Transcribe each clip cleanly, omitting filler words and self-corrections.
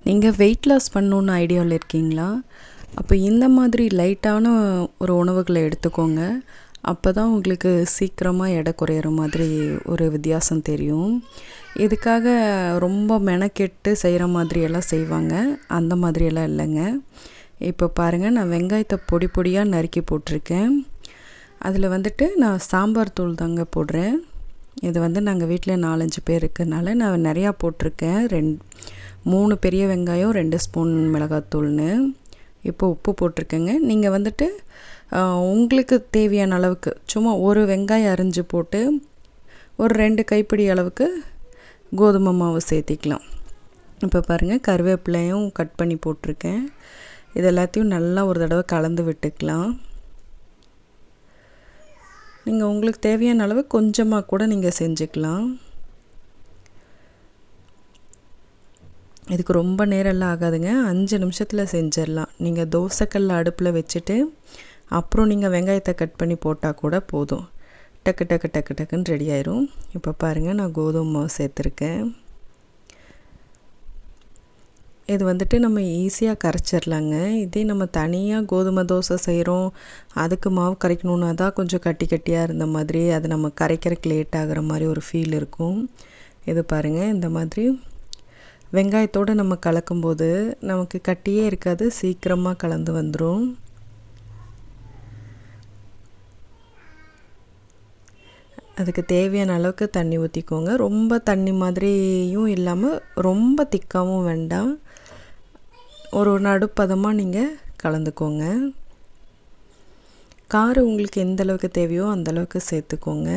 நீங்கள் weight loss பண்ணணுன்னு ஐடியாவில் இருக்கீங்களா? அப்போ இந்த மாதிரி லைட்டான ஒரு உணவுகளை எடுத்துக்கோங்க. அப்போ தான் உங்களுக்கு சீக்கிரமாக எடை குறையிற மாதிரி ஒரு வித்தியாசம் தெரியும். இதுக்காக ரொம்ப மெனக்கெட்டு செய்கிற மாதிரியெல்லாம் செய்வாங்க. அந்த மாதிரியெல்லாம் இல்லைங்க. இப்போ பாருங்கள், நான் வெங்காயத்தை பொடி பொடியாக நறுக்கி போட்டிருக்கேன். அதில் வந்துட்டு நான் சாம்பார் தூள் தாங்க போடுறேன். இது நாங்கள் வீட்டில் 4-5 பேர் இருக்கிறதுனால நான் நிறையா போட்டிருக்கேன். 3 பெரிய வெங்காயம், 2 ஸ்பூன் மிளகாத்தூள்னு. இப்போ உப்பு போட்டிருக்கேங்க. நீங்கள் உங்களுக்கு தேவையான அளவுக்கு சும்மா ஒரு வெங்காயம் அரிஞ்சு போட்டு ஒரு 2 கைப்பிடி அளவுக்கு கோதுமை மாவு சேர்த்திக்கலாம். இப்போ பாருங்கள், கருவேப்பிலையும் கட் பண்ணி போட்டிருக்கேன். இது எல்லாத்தையும் நல்லா ஒரு தடவை கலந்து விட்டுக்கலாம். நீங்கள் உங்களுக்கு தேவையான அளவு கொஞ்சமாக கூட நீங்கள் செஞ்சுக்கலாம். இதுக்கு ரொம்ப நேரம்லாம் ஆகாதுங்க. 5 நிமிஷத்தில் செஞ்சிடலாம். நீங்கள் தோசைக்கல்ல அடுப்பில் வச்சுட்டு அப்புறம் நீங்கள் வெங்காயத்தை கட் பண்ணி போட்டால் கூட போதும். டக்கு டக்கு டக்கு டக்குன்னு ரெடி ஆயிரும். இப்போ பாருங்கள், நான் கோதுமை மாவு சேர்த்துருக்கேன். இது நம்ம ஈஸியாக கரைச்சிடலாங்க. இதே நம்ம தனியாக கோதுமை தோசை செய்கிறோம், அதுக்கு மாவு கரைக்கணுன்னா தான் கொஞ்சம் கட்டி கட்டியாக இருந்த மாதிரி, அது நம்ம கரைக்கிறதுக்கு லேட் ஆகிற மாதிரி ஒரு ஃபீல் இருக்கும். இது பாருங்கள், இந்த மாதிரி வெங்காயத்தோடு நம்ம கலக்கும்போது நமக்கு கட்டியே இருக்காது, சீக்கிரமாக கலந்து வந்துடும். அதுக்கு தேவையான அளவுக்கு தண்ணி ஊற்றிக்கோங்க. ரொம்ப தண்ணி மாதிரியும் இல்லாமல் ரொம்ப திக்காகவும் வேண்டாம். ஒரு நடுப்பதமாக நீங்கள் கலந்துக்கோங்க. காரம் உங்களுக்கு எந்த அளவுக்கு தேவையோ அந்தளவுக்கு சேர்த்துக்கோங்க.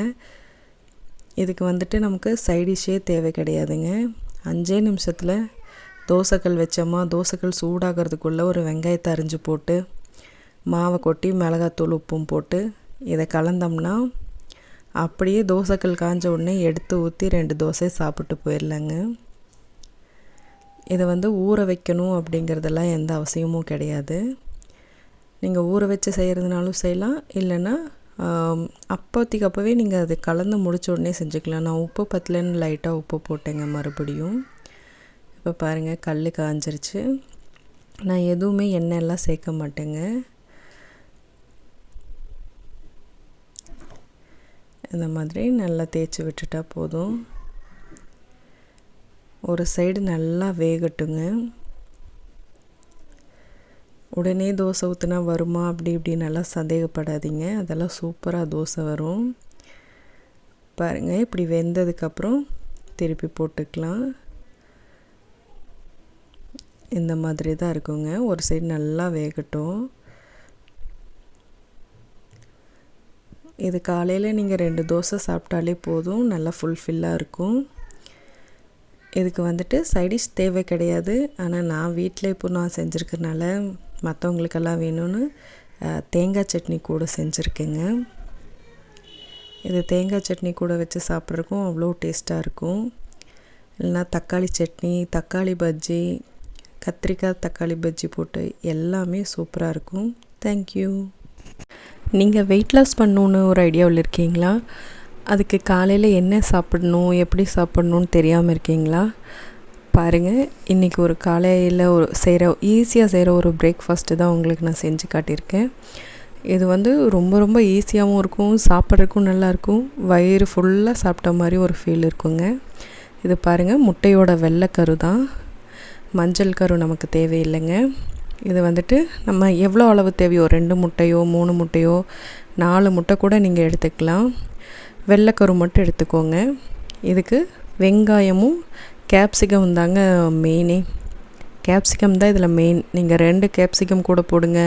இதுக்கு நமக்கு சைடிஷ்ஷே தேவை கிடையாதுங்க. 5 நிமிஷத்தில் தோசைக்கல் வச்சோமா, தோசைக்கல் சூடாகிறதுக்குள்ளே ஒரு வெங்காயத்தை அரிஞ்சு போட்டு மாவை கொட்டி மிளகாத்தூள் உப்பும் போட்டு இதை கலந்தோம்னா அப்படியே தோசைக்கல் காஞ்ச உடனே எடுத்து ஊற்றி 2 தோசை சாப்பிட்டு போயிடலாங்க. இதை ஊற வைக்கணும் அப்படிங்கிறதெல்லாம் எந்த அவசியமும் கிடையாது. நீங்கள் ஊற வச்சு செய்கிறதுனாலும் செய்யலாம், இல்லைன்னா அப்போதைக்கு அப்போவே நீங்கள் அது கலந்து முடிச்ச உடனே செஞ்சுக்கலாம். நான் உப்பு பத்தலன்னு லைட்டாக உப்பு போட்டேங்க மறுபடியும். இப்போ பாருங்கள், கல் காஞ்சிருச்சு. நான் எதுவுமே எண்ணெயெல்லாம் சேர்க்க மாட்டேங்க. இந்த மாதிரி நல்லா தேய்ச்சி விட்டுட்டா போதும். ஒரு சைடு நல்லா வேகட்டுங்க. உடனே தோசை ஊற்றினா வருமா அப்படி இப்படின்னெல்லாம் சந்தேகப்படாதீங்க. அதெல்லாம் சூப்பராக தோசை வரும். பாருங்கள், இப்படி வெந்ததுக்கப்புறம் திருப்பி போட்டுக்கலாம். இந்த மாதிரி தான் இருக்குங்க. ஒரு சைடு நல்லா வேகட்டும். இது காலையில் நீங்கள் 2 தோசை சாப்பிட்டாலே போதும், நல்லா ஃபுல்ஃபில்லாக இருக்கும். இதுக்கு சைடிஷ் தேவை கிடையாது. ஆனால் நான் வீட்டில் இப்போ நான் செஞ்சுருக்கனால மற்றவங்களுக்கெல்லாம் வேணும்னு தேங்காய் சட்னி கூட செஞ்சுருக்கேங்க. இது தேங்காய் சட்னி கூட வச்சு சாப்பிட்றதுக்கும் அவ்வளோ டேஸ்ட்டாக இருக்கும். இல்லைனா தக்காளி சட்னி, தக்காளி பஜ்ஜி, கத்திரிக்காய் தக்காளி பஜ்ஜி போட்டு எல்லாமே சூப்பராக இருக்கும். தேங்க்யூ. நீங்கள் வெயிட் லாஸ் பண்ணணுன்னு ஒரு ஐடியாவில் இருக்கீங்களா? அதுக்கு காலையில் என்ன சாப்பிடணும், எப்படி சாப்பிடணுன்னு தெரியாமல் இருக்கீங்களா? பாருங்கள், இன்றைக்கி ஒரு காலையில் ஈஸியாக செய்கிற ஒரு பிரேக்ஃபாஸ்ட்டு தான் உங்களுக்கு நான் செஞ்சு காட்டியிருக்கேன். இது ரொம்ப ரொம்ப ஈஸியாகவும் இருக்கும், சாப்பிட்றதுக்கும் நல்லாயிருக்கும், வயிறு ஃபுல்லாக சாப்பிட்ட மாதிரி ஒரு ஃபீல் இருக்குங்க. இது பாருங்கள், முட்டையோட வெள்ளைக்கரு தான், மஞ்சள் கரு நமக்கு தேவையில்லைங்க. இது நம்ம எவ்வளோ அளவு தேவையோ, 2 முட்டையோ 3 முட்டையோ 4 முட்டை கூட நீங்கள் எடுத்துக்கலாம். வெள்ளைக்கரு மட்டும் எடுத்துக்கோங்க. இதுக்கு வெங்காயமும் கேப்சிகம் தாங்க மெயினே. கேப்சிகம் தான் இதில் மெயின். நீங்கள் 2 கேப்சிகம் கூட போடுங்க,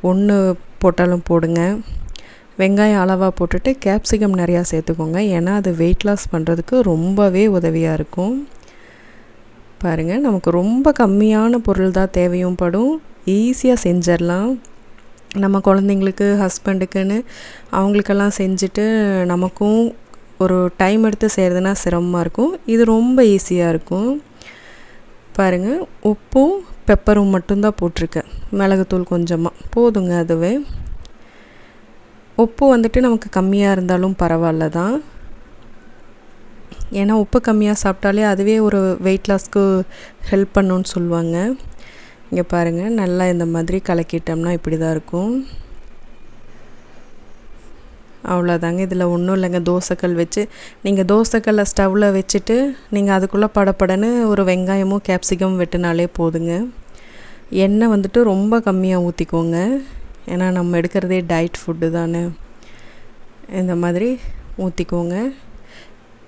1 போட்டாலும் போடுங்க. வெங்காயம் அளவாக போட்டுட்டு கேப்சிகம் நிறையா சேர்த்துக்கோங்க. ஏன்னா அது வெயிட் லாஸ் பண்ணுறதுக்கு ரொம்பவே உதவியாக இருக்கும். பாருங்கள், நமக்கு ரொம்ப கம்மியான பொருள் தான் தேவையும் படும், ஈஸியாக செஞ்சிடலாம். நம்ம குழந்தைங்களுக்கு, ஹஸ்பண்டுக்குன்னு அவங்களுக்கெல்லாம் செஞ்சுட்டு நமக்கும் ஒரு டைம் எடுத்து செய்கிறதுனா சிரமமாக இருக்கும். இது ரொம்ப ஈஸியாக இருக்கும். பாருங்கள், உப்பும் பெப்பரும் மட்டும்தான் போட்டிருக்கேன், மிளகுத்தூள் கொஞ்சமாக போதுங்க. அதுவே உப்பு நமக்கு கம்மியாக இருந்தாலும் பரவாயில்ல தான். ஏன்னா உப்பு கம்மியாக சாப்பிட்டாலே அதுவே ஒரு வெயிட் லாஸ்க்கு ஹெல்ப் பண்ணுன்னு சொல்லுவாங்க. இங்கே பாருங்கள், நல்லா இந்த மாதிரி கலக்கிட்டோம்னா இப்படி தான் இருக்கும். அவ்வளோதாங்க. இதில் ஒன்றும் இல்லைங்க. தோசைக்கல் வச்சு நீங்கள் தோசைக்கல்லை ஸ்டவ்வில் வச்சுட்டு நீங்கள் அதுக்குள்ளே படப்படன்னு ஒரு வெங்காயமும் கேப்சிகம் வெட்டினாலே போதுங்க. எண்ணெய் வந்துட்டு ரொம்ப கம்மியாக ஊற்றிக்கோங்க, ஏன்னா நம்ம எடுக்கிறதே டயட் ஃபுட்டு தானே. இந்த மாதிரி ஊற்றிக்கோங்க.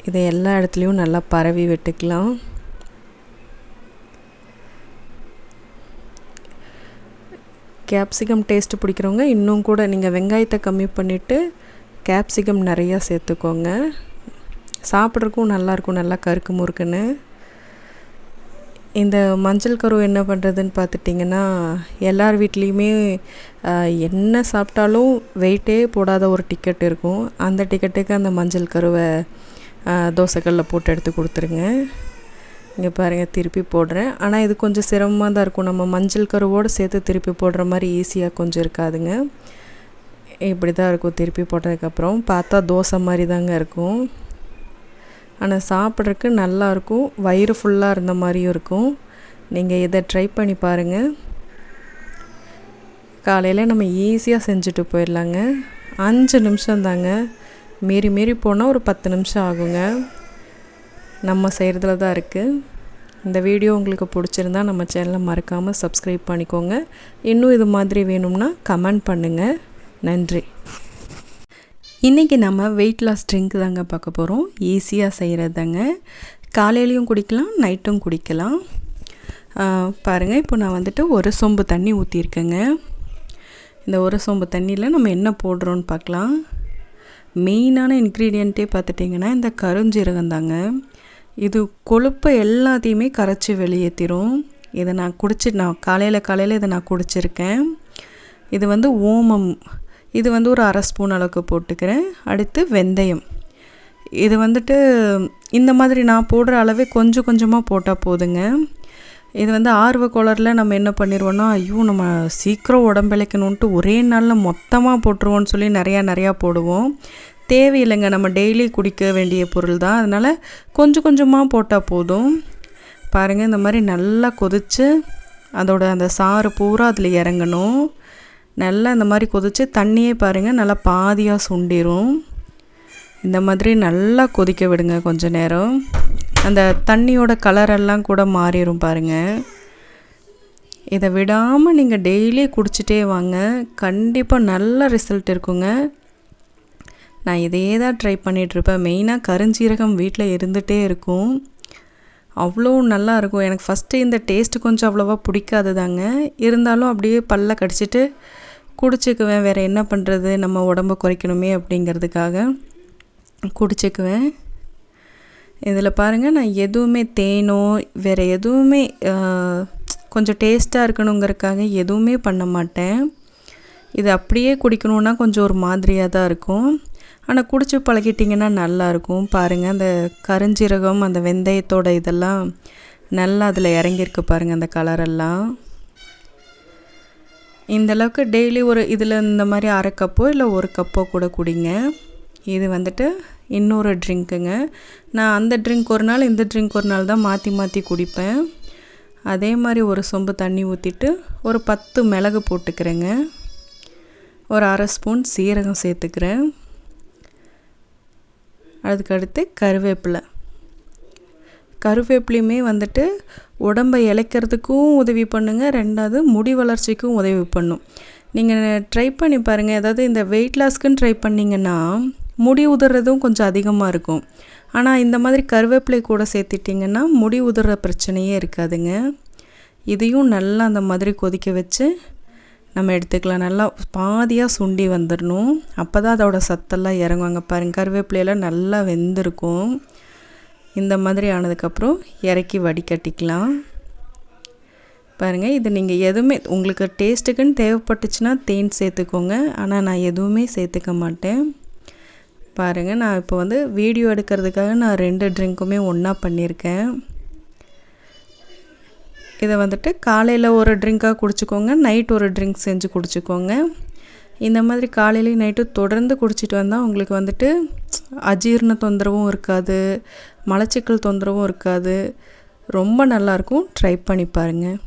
இதை எல்லா இடத்துலையும் நல்லா பரவி விட்டுக்கலாம். கேப்சிகம் டேஸ்ட்டு பிடிக்கிறவங்க இன்னும் கூட நீங்கள் வெங்காயத்தை கம்மி பண்ணிவிட்டு கேப்சிகம் நிறையா சேர்த்துக்கோங்க. சாப்பிட்றதுக்கும் நல்லாயிருக்கும், நல்லா கருக்கு முறுக்குன்னு. இந்த மஞ்சள் கரு என்ன பண்ணுறதுன்னு பார்த்துட்டிங்கன்னா, எல்லார் வீட்லேயுமே என்ன சாப்பிட்டாலும் வெயிட்டே போடாத ஒரு டிக்கெட் இருக்கும். அந்த டிக்கெட்டுக்கு அந்த மஞ்சள் கருவை தோசைக்கல்லில் போட்டு எடுத்து கொடுத்துருங்க. இங்கே பாருங்கள், திருப்பி போடுறேன். ஆனால் இது கொஞ்சம் சிரமமாக தான் இருக்கும். நம்ம மஞ்சள் கருவோடு சேர்த்து திருப்பி போடுற மாதிரி ஈஸியாக கொஞ்சம் இருக்காதுங்க. இப்படி தான் இருக்கும். திருப்பி போட்டதுக்கப்புறம் பார்த்தா தோசை மாதிரி தாங்க இருக்கும். ஆனால் சாப்பிட்றதுக்கு நல்லாயிருக்கும், வயிறு ஃபுல்லாக இருந்த மாதிரியும் இருக்கும். நீங்கள் இதை ட்ரை பண்ணி பாருங்கள். காலையில் நம்ம ஈஸியாக செஞ்சுட்டு போயிடலாங்க. 5 நிமிஷம் தாங்க, மீறி போனால் ஒரு 10 நிமிஷம் ஆகுங்க. நம்ம செய்கிறதுல தான் இருக்குது. இந்த வீடியோ உங்களுக்கு பிடிச்சிருந்தா நம்ம சேனலை மறக்காமல் சப்ஸ்கிரைப் பண்ணிக்கோங்க. இன்னும் இது மாதிரி வேணும்னா கமெண்ட் பண்ணுங்கள். நன்றி. இன்றைக்கி நம்ம வெயிட் லாஸ் ட்ரிங்க் தாங்க பார்க்க போகிறோம். ஈஸியாக செய்கிறது தாங்க. காலையிலையும் குடிக்கலாம், நைட்டும் குடிக்கலாம். பாருங்கள், இப்போ நான் வந்துட்டு ஒரு சொம்பு தண்ணி ஊற்றிருக்கேங்க. இந்த ஒரு சொம்பு தண்ணியில் நம்ம என்ன போடுறோன்னு பார்க்கலாம். மெயினான இன்க்ரீடியண்ட்டே பார்த்துட்டிங்கன்னா இந்த கருஞ்சீரகம் தாங்க. இது கொழுப்பை எல்லாத்தையுமே கரைச்சி வெளியேற்றிரும். இதை நான் காலையில் இதை நான் குடிச்சிருக்கேன். இது வந்து ஓமம், இது வந்து ஒரு 1/2 ஸ்பூன் அளவுக்கு போட்டுக்கிறேன். அடுத்து வெந்தயம், இது வந்துட்டு இந்த மாதிரி நான் போடுற அளவே கொஞ்சம் கொஞ்சமாக போட்டால் போதுங்க. இது வந்து ஆர்வ கோளாறில் நம்ம என்ன பண்ணிடுவோன்னா, ஐயோ நம்ம சீக்கிரம் உடம்பிழைக்கணுன்ட்டு ஒரே நாளில் மொத்தமாக போட்டுருவோன்னு சொல்லி நிறையா போடுவோம். தேவையில்லைங்க, நம்ம டெய்லி குடிக்க வேண்டிய பொருள் தான். அதனால் கொஞ்சம் கொஞ்சமாக போட்டால் போதும். பாருங்கள், இந்த மாதிரி நல்லா கொதித்து அதோட அந்த சாறு பூரா அதில் இறங்கணும். நல்லா இந்த மாதிரி கொதித்து தண்ணியே பாருங்கள் நல்லா பாதியாக சுண்டிரும். இந்த மாதிரி நல்லா கொதிக்க விடுங்க கொஞ்ச நேரம். அந்த தண்ணியோட கலரெல்லாம் கூட மாறிடும் பாருங்கள். இதை விடாமல் நீங்கள் டெய்லி குடிச்சிட்டே வாங்க, கண்டிப்பாக நல்ல ரிசல்ட் இருக்குங்க. நான் இதே தான் ட்ரை பண்ணிகிட்ருப்பேன். மெயினாக கருஞ்சீரகம் வீட்டில் இருந்துகிட்டே இருக்கும், அவ்வளோ நல்லா இருக்கும். எனக்கு ஃபஸ்ட்டு இந்த டேஸ்ட்டு கொஞ்சம் அவ்வளோவா பிடிக்காது தாங்க. இருந்தாலும் அப்படியே பல்ல கடிச்சிட்டு குடிச்சிக்குவேன். வேறு என்ன பண்ணுறது, நம்ம உடம்பை குறைக்கணுமே அப்படிங்கிறதுக்காக குடிச்சிக்குவேன். இதில் பாருங்கள், நான் எதுவுமே தேனோ வேறு எதுவுமே கொஞ்சம் டேஸ்ட்டாக இருக்கணுங்கிறதுக்காக எதுவுமே பண்ண மாட்டேன். இது அப்படியே குடிக்கணுன்னா கொஞ்சம் ஒரு மாதிரியாக தான் இருக்கும். ஆனால் குடிச்சு பழகிட்டிங்கன்னா நல்லாயிருக்கும். பாருங்கள், அந்த கருஞ்சீரகம் அந்த வெந்தயத்தோட இதெல்லாம் நல்லா அதில் இறங்கியிருக்கு பாருங்கள், அந்த கலரெல்லாம். இந்தளவுக்கு டெய்லி ஒரு இதில் இந்த மாதிரி 1/2 கப்போ இல்லை 1 கப்போ கூட குடிங்க. இது வந்துட்டு இன்னொரு ட்ரிங்க்குங்க. நான் அந்த ட்ரிங்க் ஒரு நாள், இந்த ட்ரிங்க் ஒரு நாள் தான் மாற்றி குடிப்பேன். அதே மாதிரி ஒரு சொம்பு தண்ணி ஊற்றிட்டு ஒரு 10 மிளகு போட்டுக்கிறேங்க. ஒரு 1/2 ஸ்பூன் சீரகம் சேர்த்துக்கிறேன். அதுக்கடுத்து கருவேப்பிலையுமே வந்துட்டு உடம்பை இளைக்கிறதுக்கும் உதவி பண்ணுங்க, 2வது முடி வளர்ச்சிக்கும் உதவி பண்ணும். நீங்கள் ட்ரை பண்ணி பாருங்கள். அதாவது இந்த வெயிட் லாஸ்க்குன்னு ட்ரை பண்ணிங்கன்னா முடி உதிர்றதும் கொஞ்சம் அதிகமாக இருக்கும். ஆனால் இந்த மாதிரி கருவேப்பிலை கூட சேர்த்துட்டிங்கன்னா முடி உதிர்ற பிரச்சனையே இருக்காதுங்க. இதையும் நல்லா அந்த மாதிரி கொதிக்க வச்சு நம்ம எடுத்துக்கலாம். நல்லா பாதியாக சுண்டி வந்துடணும், அப்போ தான் அதோட சத்தெல்லாம் இறங்குவாங்க. பாருங்கள், கருவேப்பிலையெல்லாம் நல்லா வெந்திருக்கும். இந்த மாதிரி ஆனதுக்கப்புறம் இறக்கி வடிகட்டிக்கலாம். பாருங்கள், இது நீங்கள் எதுவுமே உங்களுக்கு டேஸ்ட்டுக்குன்னு தேவைப்பட்டுச்சுன்னா தேன் சேர்த்துக்கோங்க. ஆனால் நான் எதுவுமே சேர்த்துக்க மாட்டேன். பாருங்கள், நான் இப்போ வந்து வீடியோ எடுக்கிறதுக்காக நான் 2 ட்ரிங்க்குமே ஒன்றா பண்ணியிருக்கேன். இதை வந்துட்டு காலையில் ஒரு ட்ரிங்காக குடிச்சிக்கோங்க, நைட் ஒரு ட்ரிங்க் செஞ்சு குடிச்சிக்கோங்க. இந்த மாதிரி காலையிலையும் நைட்டும் தொடர்ந்து குடிச்சிட்டு வந்தால் உங்களுக்கு வந்துட்டு அஜீரண தொந்தரவும் இருக்காது, மலச்சிக்கல் தொந்தரவும் இருக்காது. ரொம்ப நல்லாயிருக்கும். ட்ரை பண்ணி பாருங்கள்.